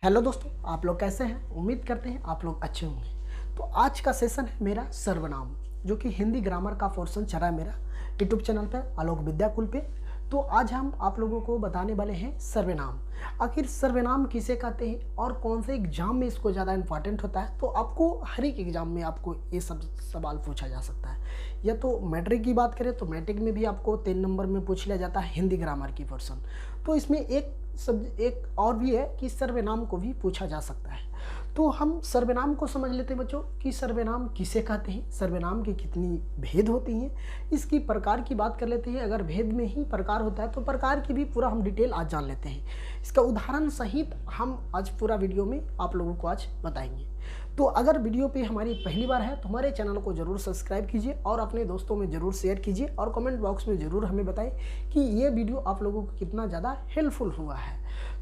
Hello दोस्तों, आप लोग कैसे हैं? उम्मीद करते हैं आप लोग अच्छे होंगे। तो आज का सेशन है मेरा सर्वनाम, जो कि हिंदी ग्रामर का पोर्शन चल रहा है मेरा यूट्यूब चैनल पर आलोक विद्याकुल पे। तो आज हम आप लोगों को बताने वाले हैं सर्वनाम। आखिर सर्वनाम किसे कहते हैं और कौन से एग्जाम में इसको ज़्यादा इंपॉर्टेंट होता है। तो आपको हर एक एग्जाम में आपको ये सब सवाल पूछा जा सकता है। या तो मैट्रिक की बात करें तो मैट्रिक में भी आपको 3 नंबर में पूछ लिया जाता है हिंदी ग्रामर की पोर्शन। तो इसमें एक और भी है कि सर्वनाम को भी पूछा जा सकता है। तो हम सर्वनाम को समझ लेते हैं बच्चों कि सर्वनाम किसे कहते हैं, सर्वनाम की कितनी भेद होती हैं, इसकी प्रकार की बात कर लेते हैं। अगर भेद में ही प्रकार होता है तो प्रकार की भी पूरा हम डिटेल आज जान लेते हैं। इसका उदाहरण सहित हम आज पूरा वीडियो में आप लोगों को आज बताएंगे। तो अगर वीडियो पे हमारी पहली बार है तो हमारे चैनल को ज़रूर सब्सक्राइब कीजिए और अपने दोस्तों में ज़रूर शेयर कीजिए और कमेंट बॉक्स में ज़रूर हमें बताएं कि ये वीडियो आप लोगों को कितना ज़्यादा हेल्पफुल हुआ है।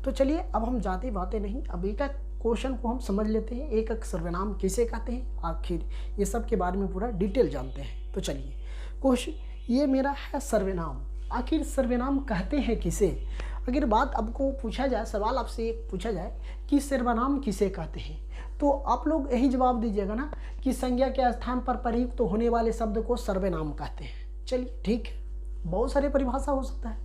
तो चलिए अब हम जाते बातें नहीं, अब एक क्वेश्चन को हम समझ लेते हैं। एक सर्वनाम किसे कहते हैं, आखिर ये सब के बारे में पूरा डिटेल जानते हैं। तो चलिए क्वेश्चन ये मेरा है सर्वनाम। आखिर सर्वनाम कहते हैं किसे। अगर बात आपको पूछा जाए, सवाल आपसे एक पूछा जाए कि सर्वनाम किसे कहते हैं, तो आप लोग यही जवाब दीजिएगा ना कि संज्ञा के स्थान पर प्रयुक्त होने वाले शब्द को सर्वनाम कहते हैं। चलिए ठीक है, बहुत सारे परिभाषा हो सकता है,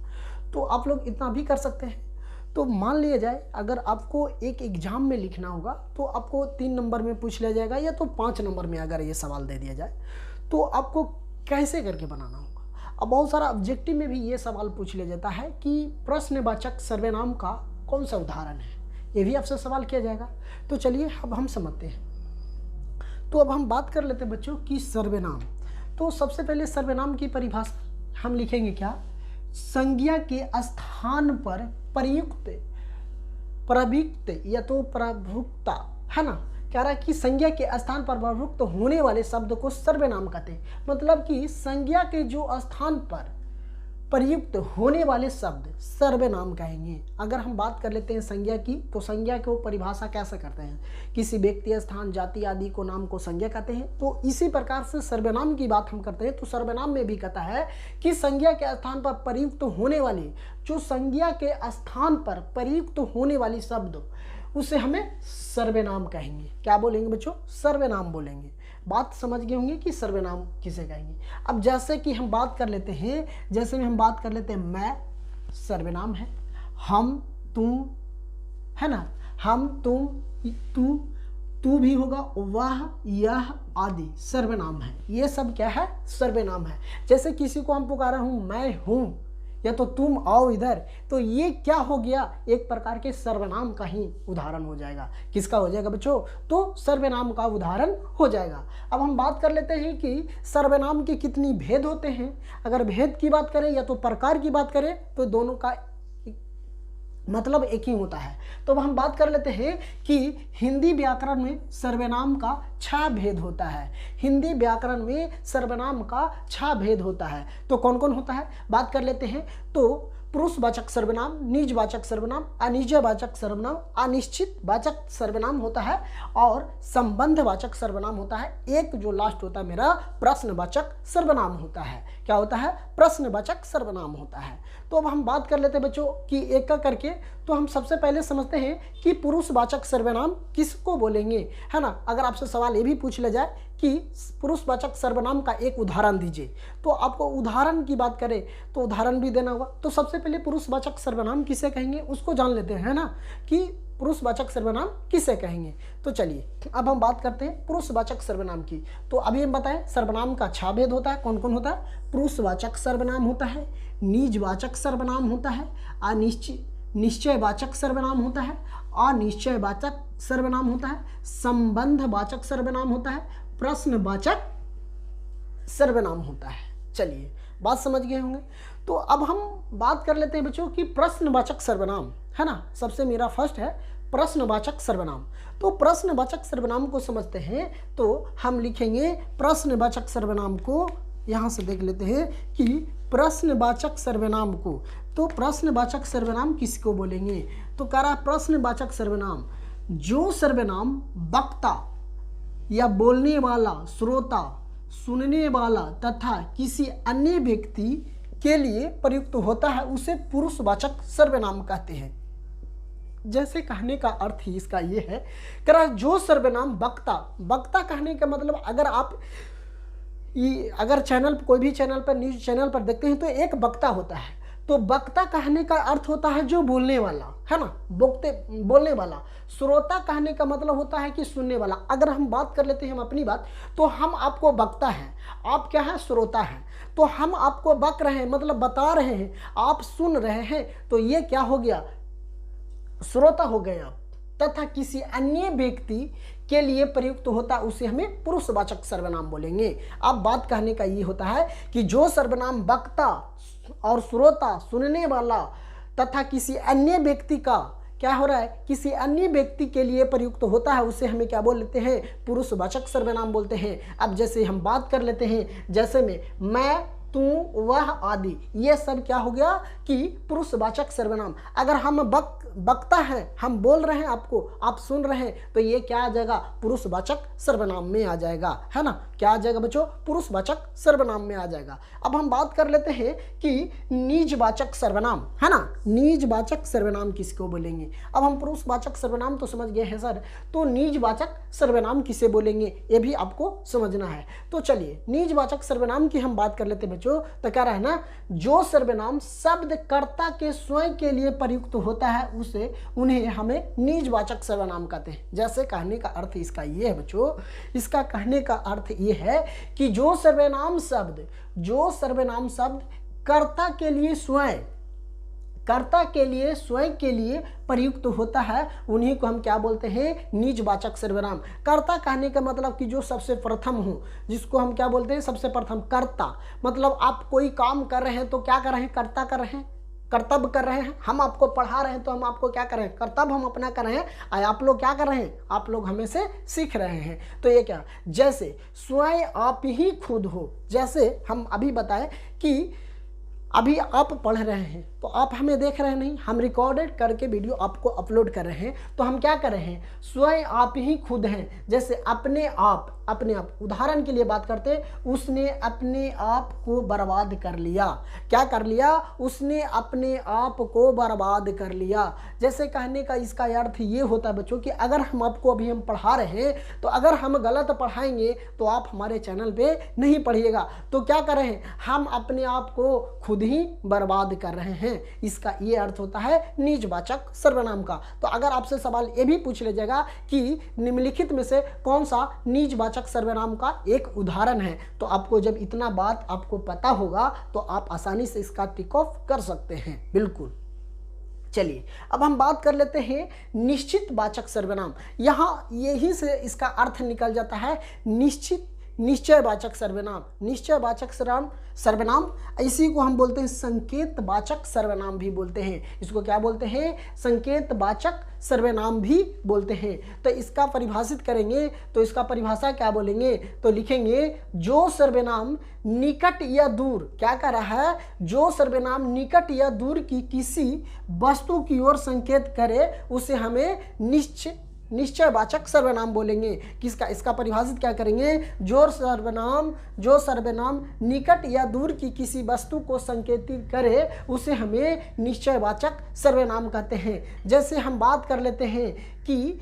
तो आप लोग इतना भी कर सकते हैं। तो मान लिया जाए अगर आपको एक एग्जाम में लिखना होगा तो आपको 3 नंबर में पूछ लिया जाएगा या तो 5 नंबर में अगर ये सवाल दे दिया जाए तो आपको कैसे करके बनाना होगा। अब बहुत सारा ऑब्जेक्टिव में भी ये सवाल पूछ लिया जाता है कि प्रश्नवाचक सर्वनाम का कौन सा उदाहरण है, ये भी आपसे सवाल किया जाएगा। तो चलिए अब हम समझते हैं। तो अब हम बात कर लेते हैं बच्चों कि सर्वनाम। तो सबसे पहले सर्वनाम की परिभाषा हम लिखेंगे क्या, संज्ञा के स्थान पर प्रयुक्त प्रयुक्त या तो प्रभुक्ता है ना, कह रहा है कि संज्ञा के स्थान पर प्रयुक्त होने वाले शब्द को सर्वनाम कहते हैं। मतलब कि संज्ञा के जो स्थान पर प्रयुक्त होने वाले शब्द सर्वनाम कहेंगे। अगर हम बात कर लेते हैं संज्ञा की, तो संज्ञा को परिभाषा कैसे करते हैं, किसी व्यक्ति, स्थान, जाति आदि को नाम को संज्ञा कहते हैं। तो इसी प्रकार से सर्वनाम की बात हम करते हैं तो सर्वनाम में भी कहता है कि संज्ञा के स्थान पर प्रयुक्त होने वाले, जो संज्ञा के स्थान पर प्रयुक्त होने वाली शब्द उसे हमें सर्वनाम कहेंगे। क्या बोलेंगे बच्चों, सर्वनाम बोलेंगे। बात समझ गए होंगे कि सर्वनाम किसे कहेंगे। अब जैसे कि हम बात कर लेते हैं, जैसे में हम बात कर लेते हैं मैं सर्वनाम है, हम तुम है ना, हम तुम तू, तू भी होगा, वह यह आदि सर्वनाम है। ये सब क्या है, सर्वनाम है। जैसे किसी को हम पुकारा हूं, मैं हूं या तो तुम आओ इधर, तो ये क्या हो गया, एक प्रकार के सर्वनाम का ही उदाहरण हो जाएगा। किसका हो जाएगा बच्चों, तो सर्वनाम का उदाहरण हो जाएगा। अब हम बात कर लेते हैं कि सर्वनाम के कितनी भेद होते हैं। अगर भेद की बात करें या तो प्रकार की बात करें तो दोनों का मतलब एक ही होता है। तो अब हम बात कर लेते हैं कि हिंदी व्याकरण में सर्वनाम का 6 भेद होता है। हिंदी व्याकरण में सर्वनाम का 6 भेद होता है। तो कौन कौन होता है, बात कर लेते हैं। तो पुरुषवाचक सर्वनाम, निजवाचक सर्वनाम, अनिजवाचक सर्वनाम, अनिश्चित वाचक सर्वनाम होता है और संबंधवाचक सर्वनाम होता है। एक जो लास्ट होता है मेरा प्रश्नवाचक सर्वनाम होता है। क्या होता है, प्रश्नवाचक सर्वनाम होता है। तो अब हम बात कर लेते हैं बच्चों कि एक करके। तो हम सबसे पहले समझते हैं कि पुरुषवाचक सर्वनाम किसको बोलेंगे, है ना। अगर आपसे सवाल ये भी पूछ लिया जाए कि पुरुषवाचक सर्वनाम का एक उदाहरण दीजिए, तो आपको उदाहरण की बात करें तो उदाहरण भी देना होगा। तो सबसे पहले पुरुषवाचक सर्वनाम किसे कहेंगे उसको जान लेते हैं, है ना, कि पुरुषवाचक सर्वनाम किसे कहेंगे। तो चलिए अब हम बात करते हैं पुरुषवाचक सर्वनाम की। तो अभी हम बताएं सर्वनाम का 6 भेद होता है। कौन कौन होता है, पुरुषवाचक सर्वनाम होता है, निजवाचक सर्वनाम होता है, निश्चयवाचक सर्वनाम होता है, अनिश्चयवाचक सर्वनाम होता है, संबंधवाचक सर्वनाम होता है, प्रश्नवाचक सर्वनाम होता है। चलिए बात समझ गए होंगे। तो अब हम बात कर लेते हैं बच्चों कि प्रश्नवाचक सर्वनाम, है ना। सबसे मेरा फर्स्ट है प्रश्नवाचक सर्वनाम। तो प्रश्नवाचक सर्वनाम को समझते हैं तो हम लिखेंगे प्रश्नवाचक सर्वनाम को, यहाँ से देख लेते हैं कि प्रश्नवाचक सर्वनाम को, तो प्रश्नवाचक सर्वनाम किसको बोलेंगे। तो कह रहा प्रश्नवाचक सर्वनाम जो सर्वनाम वक्ता या बोलने वाला, श्रोता, सुनने वाला तथा किसी अन्य व्यक्ति के लिए प्रयुक्त होता है उसे पुरुषवाचक सर्वनाम कहते हैं। जैसे कहने का अर्थ ही इसका ये है कि जो सर्वनाम वक्ता, वक्ता कहने का मतलब अगर आप अगर चैनल कोई भी चैनल पर, न्यूज चैनल पर देखते हैं तो एक वक्ता होता है। तो वक्ता कहने का अर्थ होता है जो बोलने वाला है ना, बोलने वाला। श्रोता कहने का मतलब होता है कि सुनने वाला। अगर हम बात कर लेते हैं, हम अपनी बात, तो हम आपको वक्ता हैं, आप क्या है, श्रोता हैं। तो हम आपको बक रहे हैं मतलब बता रहे हैं, आप सुन रहे हैं, तो ये क्या हो गया, श्रोता हो गए आप। तथा किसी अन्य व्यक्ति के लिए प्रयुक्त होता उसे हमें पुरुषवाचक सर्वनाम बोलेंगे। अब बात कहने का ये होता है कि जो सर्वनाम वक्ता और श्रोता, सुनने वाला, तथा किसी अन्य व्यक्ति का क्या हो रहा है, किसी अन्य व्यक्ति के लिए प्रयुक्त होता है उसे हमें क्या बोल लेते हैं, पुरुषवाचक सर्वनाम बोलते हैं। अब जैसे हम बात कर लेते हैं, जैसे में मैं, तू, वह आदि, ये सब क्या हो गया कि पुरुषवाचक सर्वनाम। अगर हम वक्ता हैं, हम बोल रहे हैं आपको, आप सुन रहे हैं, तो ये क्या आ जाएगा, पुरुषवाचक सर्वनाम में आ जाएगा, है ना। क्या आ जाएगा बच्चों, पुरुषवाचक सर्वनाम में आ जाएगा। अब हम बात कर लेते हैं कि निजवाचक सर्वनाम, है ना, निजवाचक सर्वनाम किसको बोलेंगे। अब हम पुरुषवाचक सर्वनाम तो समझ गए हैं सर, तो निजवाचक सर्वनाम किसे बोलेंगे ये भी आपको समझना है। तो चलिए निजवाचक सर्वनाम की हम बात कर लेते हैं बच्चों। तो क्या रहा है ना, जो सर्वनाम शब्द कर्ता के स्वयं के लिए प्रयुक्त होता है उसे, उन्हें हमें निजवाचक सर्वनाम कहते हैं। जैसे कहने का अर्थ इसका ये है बच्चों, इसका कहने का अर्थ ये है कि जो सर्वनाम शब्द कर्ता के लिए स्वयं के लिए प्रयुक्त होता है, उन्हीं को हम क्या बोलते हैं, निजवाचक सर्वनाम। कर्ता कहने का मतलब कि जो सबसे प्रथम हो, जिसको हम क्या बोलते हैं, सबसे प्रथम कर्ता। मतलब आप कोई काम कर रहे हैं तो क्या कर रहे हैं, कर्ता कर रहे हैं, कर्तव्य कर रहे हैं। हम आपको पढ़ा रहे हैं तो हम आपको क्या कर रहे हैं, कर्तव्य हम अपना कर रहे हैं, और आप लोग क्या कर रहे हैं, आप लोग हमें से सीख रहे हैं। तो ये क्या, जैसे स्वयं आप ही खुद हो। जैसे हम अभी बताएं कि अभी आप पढ़ रहे हैं तो आप हमें देख रहे नहीं, हम रिकॉर्डेड करके वीडियो आपको अपलोड कर रहे हैं, तो हम क्या कर रहे हैं, स्वयं आप ही खुद हैं। जैसे अपने आप, उदाहरण के लिए बात करते, उसने अपने आप को बर्बाद कर लिया। क्या कर लिया, उसने अपने आप को बर्बाद कर लिया। जैसे कहने का इसका अर्थ ये होता है बच्चों कि अगर हम आपको अभी हम पढ़ा रहे हैं, तो अगर हम गलत पढ़ाएंगे तो आप हमारे चैनल पे नहीं पढ़िएगा। तो क्या कर रहे हैं, हम अपने आप को खुद ही बर्बाद कर रहे हैं। इसका ये अर्थ होता है निजवाचक सर्वनाम का। तो अगर आपसे सवाल ये भी पूछ ले जाएगा कि निम्नलिखित में से कौन सा निजवाचक सर्वनाम का एक उदाहरण है, तो आपको जब इतना बात आपको पता होगा तो आप आसानी से इसका टिक ऑफ कर सकते हैं, बिल्कुल। चलिए अब हम बात कर लेते हैं निश्चित वाचक सर्वनाम। यहाँ यही से इसका अर्थ निकल जाता है निश्चयवाचक सर्वनाम। निश्चयवाचक सर्वनाम इसी को हम बोलते हैं संकेतवाचक सर्वनाम भी बोलते हैं। इसको क्या बोलते हैं, संकेतवाचक सर्वनाम भी बोलते हैं। तो इसका परिभाषित करेंगे तो इसका परिभाषा क्या बोलेंगे, तो लिखेंगे जो सर्वनाम निकट या दूर, क्या कर रहा है, जो सर्वनाम निकट या दूर की किसी वस्तु की ओर संकेत करे उसे हमें निश्चयवाचक सर्वनाम बोलेंगे। किसका, इसका परिभाषित क्या करेंगे, जो सर्वनाम निकट या दूर की किसी वस्तु को संकेतित करे उसे हमें निश्चयवाचक सर्वनाम कहते हैं। जैसे हम बात कर लेते हैं कि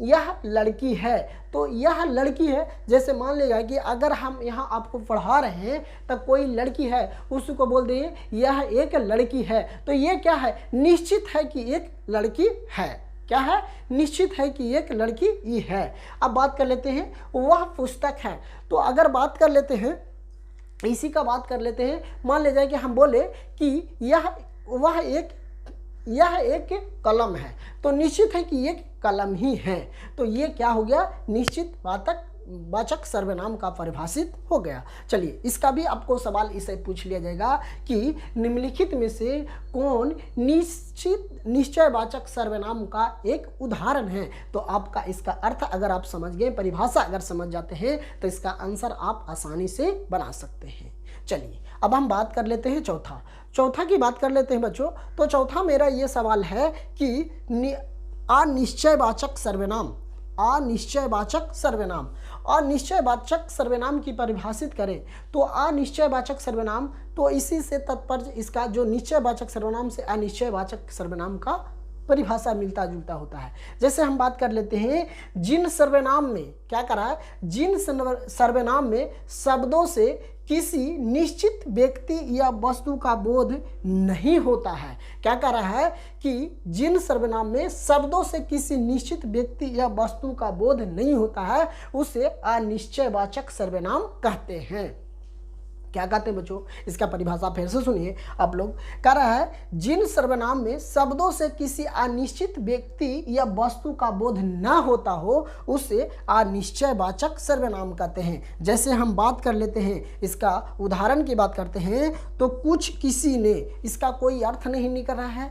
यह लड़की है, तो यह लड़की है। जैसे मान लीजिए कि अगर हम यहाँ आपको पढ़ा रहे हैं तब कोई लड़की है, उसको बोल दें यह एक लड़की है, तो ये क्या है, निश्चित है कि एक लड़की है। क्या है, निश्चित है कि एक लड़की ही है। अब बात कर लेते हैं वह पुस्तक है। तो अगर बात कर लेते हैं, इसी का बात कर लेते हैं, मान ले जाए कि हम बोले कि यह एक कलम है, तो निश्चित है कि एक कलम ही है। तो ये क्या हो गया, निश्चित वाचक सर्वनाम का परिभाषित हो गया। चलिए इसका भी आपको सवाल इसे पूछ लिया जाएगा कि निम्नलिखित में से कौन निश्चयवाचक सर्वनाम का एक उदाहरण है। तो आपका इसका अर्थ अगर आप समझ गए, परिभाषा अगर समझ जाते हैं, तो इसका आंसर आप आसानी से बना सकते हैं। चलिए अब हम बात कर लेते हैं चौथा की बात कर लेते हैं बच्चों। तो चौथा मेरा ये सवाल है कि अनिश्चयवाचक सर्वनाम की परिभाषित करें। तो अनिश्चयवाचक सर्वनाम, तो इसी से तात्पर्य इसका जो निश्चयवाचक सर्वनाम से अनिश्चयवाचक सर्वनाम का परिभाषा मिलता जुलता होता है। जैसे हम बात कर लेते हैं जिन सर्वनाम में क्या करा है, जिन सर्वनाम में शब्दों से किसी निश्चित व्यक्ति या वस्तु का बोध नहीं होता है। क्या कह रहा है कि जिन सर्वनाम में शब्दों से किसी निश्चित व्यक्ति या वस्तु का बोध नहीं होता है उसे अनिश्चयवाचक सर्वनाम कहते हैं। क्या कहते हैं बच्चों, इसका परिभाषा फिर से सुनिए आप लोग। कह रहा है जिन सर्वनाम में शब्दों से किसी अनिश्चित व्यक्ति या वस्तु का बोध न होता हो उसे अनिश्चयवाचक सर्वनाम कहते हैं। जैसे हम बात कर लेते हैं, इसका उदाहरण की बात करते हैं तो कुछ किसी ने, इसका कोई अर्थ नहीं निकल रहा है।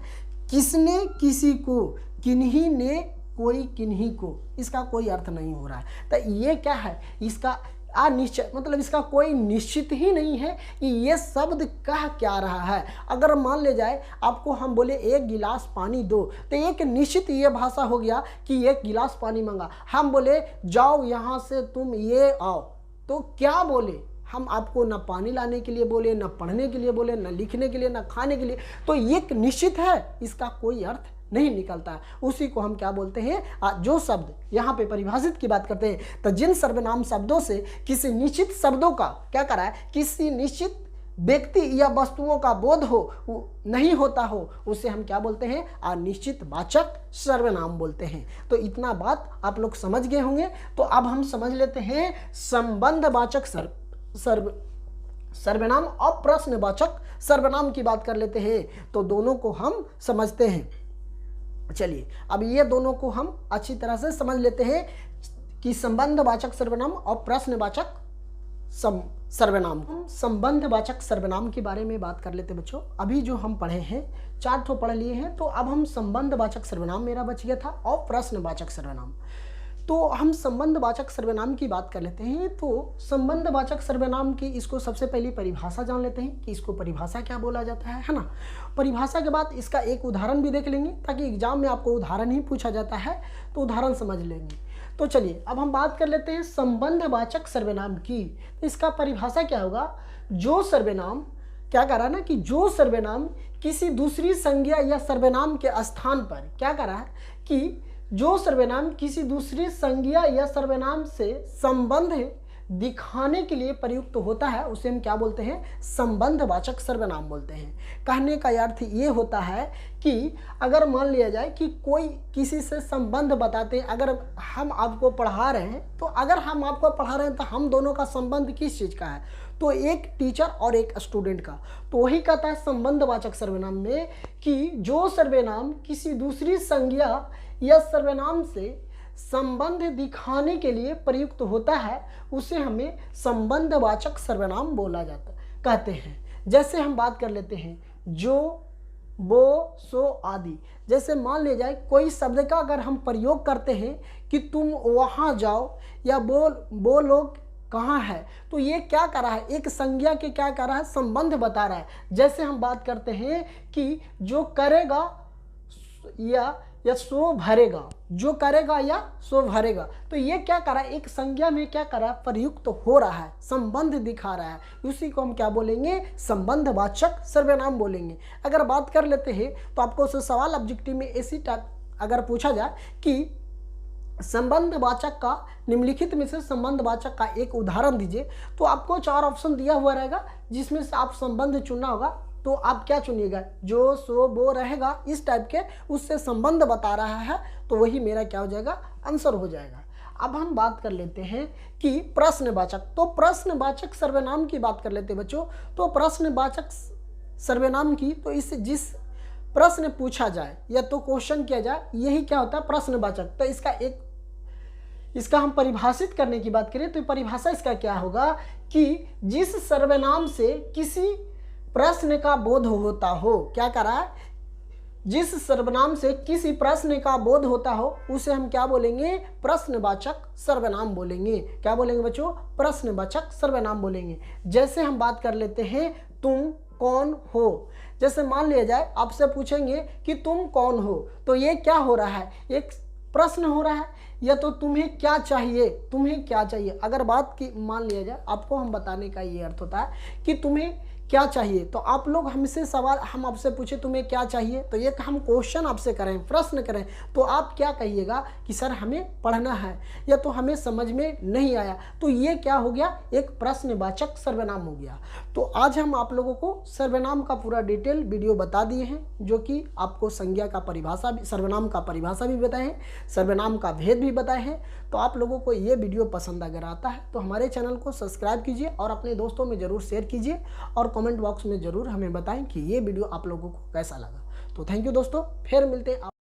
किसने किसी को, किन्हीं ने कोई किन्हीं को, इसका कोई अर्थ नहीं हो रहा है। तो ये क्या है, इसका अनिश्चय मतलब इसका कोई निश्चित ही नहीं है कि ये शब्द कह क्या रहा है। अगर मान ले जाए आपको हम बोले एक गिलास पानी दो, तो एक निश्चित ये भाषा हो गया कि एक गिलास पानी मांगा। हम बोले जाओ यहाँ से तुम ये आओ, तो क्या बोले हम आपको, ना पानी लाने के लिए बोले, ना पढ़ने के लिए बोले, ना लिखने के लिए, ना खाने के लिए। तो ये निश्चित है, इसका कोई अर्थ नहीं निकलता है। उसी को हम क्या बोलते हैं, जो शब्द यहाँ पे परिभाषित की बात करते हैं, तो जिन सर्वनाम शब्दों से किसी निश्चित शब्दों का क्या करा है, किसी निश्चित व्यक्ति या वस्तुओं का बोध हो नहीं होता हो उसे हम क्या बोलते हैं, अनिश्चितवाचक सर्वनाम बोलते हैं। तो इतना बात आप लोग समझ गए होंगे। तो अब हम समझ लेते हैं संबंधवाचक सर्वनाम और प्रश्नवाचक सर्वनाम की बात कर लेते हैं। तो दोनों को हम समझते हैं। चलिए अब ये दोनों को हम अच्छी तरह से समझ लेते हैं कि संबंधवाचक सर्वनाम और प्रश्नवाचक सर्वनाम। संबंधवाचक सर्वनाम के बारे में बात कर लेते बच्चों। अभी जो हम पढ़े हैं 4 ठो पढ़ लिए हैं, तो अब हम संबंधवाचक सर्वनाम मेरा बच गया था और प्रश्नवाचक सर्वनाम। तो हम संबंधवाचक सर्वनाम की बात कर लेते हैं। तो संबंधवाचक सर्वनाम की इसको सबसे पहले परिभाषा जान लेते हैं कि इसको परिभाषा क्या बोला जाता है ना। परिभाषा के बाद इसका एक उदाहरण भी देख लेंगे, ताकि एग्जाम में आपको उदाहरण ही पूछा जाता है तो उदाहरण समझ लेंगे। तो चलिए अब हम बात कर लेते हैं संबंधवाचक सर्वनाम की। इसका परिभाषा क्या होगा, जो सर्वनाम क्या कर रहा है ना, कि जो सर्वनाम किसी दूसरी संज्ञा या सर्वनाम के स्थान पर क्या कर रहा है, कि जो सर्वनाम किसी दूसरी संज्ञा या सर्वनाम से संबंध दिखाने के लिए प्रयुक्त होता है उसे हम क्या बोलते हैं, संबंधवाचक सर्वनाम बोलते हैं। कहने का अर्थ ये होता है कि अगर मान लिया जाए कि कोई किसी से संबंध बताते हैं, अगर हम आपको पढ़ा रहे हैं, तो अगर हम आपको पढ़ा रहे हैं तो हम दोनों का संबंध किस चीज़ का है, तो एक टीचर और एक स्टूडेंट का। तो वही कहता है संबंधवाचक सर्वनाम में कि जो सर्वनाम किसी दूसरी संज्ञा या सर्वनाम से संबंध दिखाने के लिए प्रयुक्त होता है उसे हमें संबंधवाचक सर्वनाम बोला जाता कहते हैं। जैसे हम बात कर लेते हैं जो, वो, सो आदि। जैसे मान ले जाए कोई शब्द का अगर हम प्रयोग करते हैं कि तुम वहाँ जाओ या वो लोग कहाँ है, तो ये क्या कर रहा है, एक संज्ञा के क्या कर रहा है, संबंध बता रहा है। जैसे हम बात करते हैं कि जो करेगा या सो भरेगा, जो करेगा या सो भरेगा, तो ये क्या कर रहा है, एक संज्ञा में क्या कर रहा है, प्रयुक्त हो रहा है, संबंध दिखा रहा है। उसी को हम क्या बोलेंगे, संबंधवाचक सर्वनाम बोलेंगे। अगर बात कर लेते हैं तो आपको से सवाल ऑब्जेक्टिव में ऐसी टाइप अगर पूछा जाए कि संबंधवाचक का, निम्नलिखित में से संबंधवाचक का एक उदाहरण दीजिए, तो आपको 4 ऑप्शन दिया हुआ रहेगा जिसमें से आप संबंध चुनना होगा। तो आप क्या चुनिएगा, जो, सो, वो रहेगा, इस टाइप के उससे संबंध बता रहा है, तो वही मेरा क्या हो जाएगा, आंसर हो जाएगा। अब हम बात कर लेते हैं कि प्रश्नवाचक। तो प्रश्नवाचक सर्वनाम की बात कर लेते हैं बच्चों। तो प्रश्नवाचक सर्वनाम की, तो इससे जिस प्रश्न पूछा जाए या तो क्वेश्चन किया जाए, यही क्या होता है, प्रश्नवाचक। तो इसका हम परिभाषित करने की बात करें तो परिभाषा इसका क्या होगा कि जिस सर्वनाम से किसी प्रश्न का बोध होता हो, क्या कर रहा है, जिस सर्वनाम से किसी प्रश्न का बोध होता हो उसे हम क्या बोलेंगे, प्रश्नवाचक सर्वनाम बोलेंगे। क्या बोलेंगे बच्चों, प्रश्नवाचक सर्वनाम बोलेंगे। जैसे हम बात कर लेते हैं तुम कौन हो। जैसे मान लिया जाए आपसे पूछेंगे कि तुम कौन हो, तो ये क्या हो रहा है, एक प्रश्न हो रहा है, या तो तुम्हें क्या चाहिए, तुम्हें क्या चाहिए। अगर बात की मान लिया जाए, आपको हम बताने का ये अर्थ होता है कि तुम्हें क्या चाहिए। तो आप लोग हमसे सवाल, हम आपसे पूछे तुम्हें क्या चाहिए, तो एक हम क्वेश्चन आपसे करें, प्रश्न करें, तो आप क्या कहिएगा कि सर हमें पढ़ना है या तो हमें समझ में नहीं आया। तो ये क्या हो गया, एक प्रश्नवाचक सर्वनाम हो गया। तो आज हम आप लोगों को सर्वनाम का पूरा डिटेल वीडियो बता दिए हैं, जो कि आपको संज्ञा का परिभाषा भी, सर्वनाम का परिभाषा भी बताए हैं, सर्वनाम का भेद भी बताए हैं। तो आप लोगों को ये वीडियो पसंद अगर आता है तो हमारे चैनल को सब्सक्राइब कीजिए और अपने दोस्तों में ज़रूर शेयर कीजिए और कमेंट बॉक्स में ज़रूर हमें बताएं कि ये वीडियो आप लोगों को कैसा लगा। तो थैंक यू दोस्तों, फिर मिलते हैं।